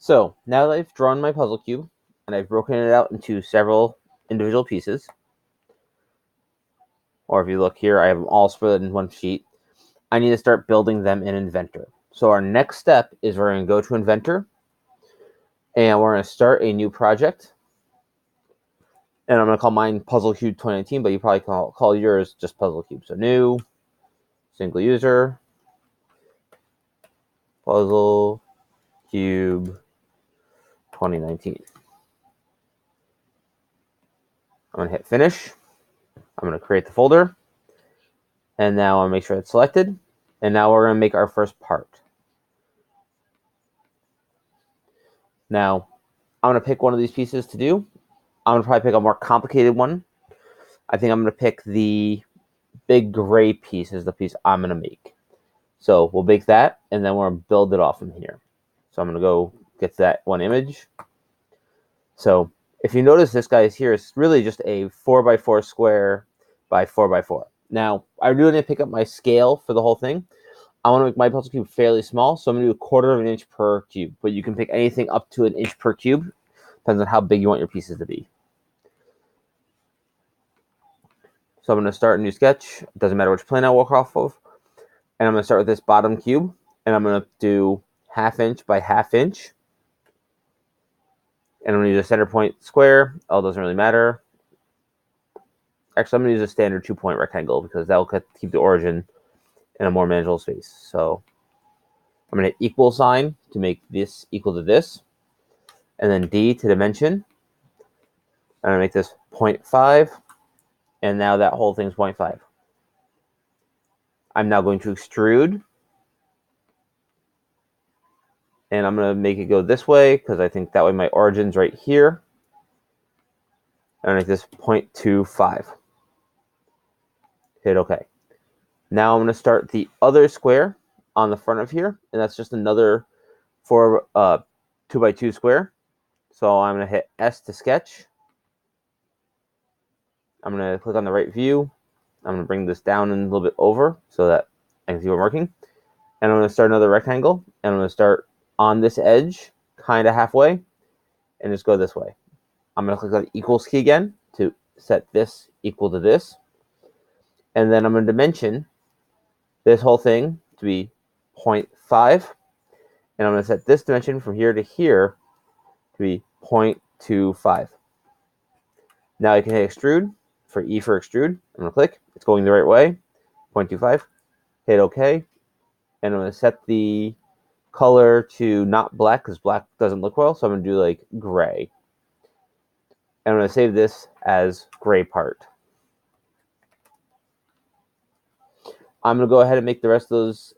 So now that I've drawn my puzzle cube and I've broken it out into several individual pieces, or if you look here, I have them all spread in one sheet, I need to start building them in Inventor. So our next step is we're going to go to Inventor and we're going to start a new project. And I'm going to call mine Puzzle Cube 2019, but you probably call yours just Puzzle Cube. So new, single user, Puzzle Cube 2019. I'm going to hit finish. I'm going to create the folder. And now I'll make sure it's selected. And now we're going to make our first part. Now, I'm going to pick one of these pieces to do. I'm going to probably pick a more complicated one. I think I'm going to pick the big gray piece as the piece I'm going to make. So we'll make that, and then we're going to build it off from here. So I'm going to go get that one image. So if you notice, this guy is here, it's really just a 4x4 square by 4x4. Now, I really need to pick up my scale for the whole thing. I want to make my puzzle cube fairly small, so I'm going to do 1/4 of an inch per cube. But you can pick anything up to an inch per cube. Depends on how big you want your pieces to be. So I'm going to start a new sketch. It doesn't matter which plane I work off of. And I'm going to start with this bottom cube. And I'm going to do 1/2 inch by 1/2 inch. And I'm going to use a center point square. Oh, it doesn't really matter. Actually, I'm going to use a standard 2-point rectangle because that will keep the origin in a more manageable space. So I'm going to hit equal sign to make this equal to this. And then D to dimension. I'm going to make this 0.5. And now that whole thing's 0.5. I'm now going to extrude. And I'm going to make it go this way because I think that way my origin's right here. And I make this 0.25. Hit OK. Now I'm going to start the other square on the front of here. And that's just another 2x2 square. So I'm going to hit S to sketch. I'm going to click on the right view. I'm going to bring this down and a little bit over so that I can see what I'm working. And I'm going to start another rectangle. And I'm going to start on this edge, kind of halfway, and just go this way. I'm going to click on the equals key again to set this equal to this. And then I'm going to dimension this whole thing to be 0.5. And I'm going to set this dimension from here to here to be 0.25. Now I can hit extrude for E for extrude. I'm going to click. It's going the right way. 0.25. Hit OK. And I'm going to set the color to not black because black doesn't look well. So I'm going to do like gray. And I'm going to save this as gray part. I'm going to go ahead and make the rest of those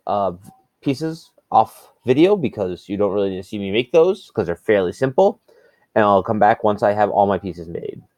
pieces off video because you don't really need to see me make those because they're fairly simple. And I'll come back once I have all my pieces made.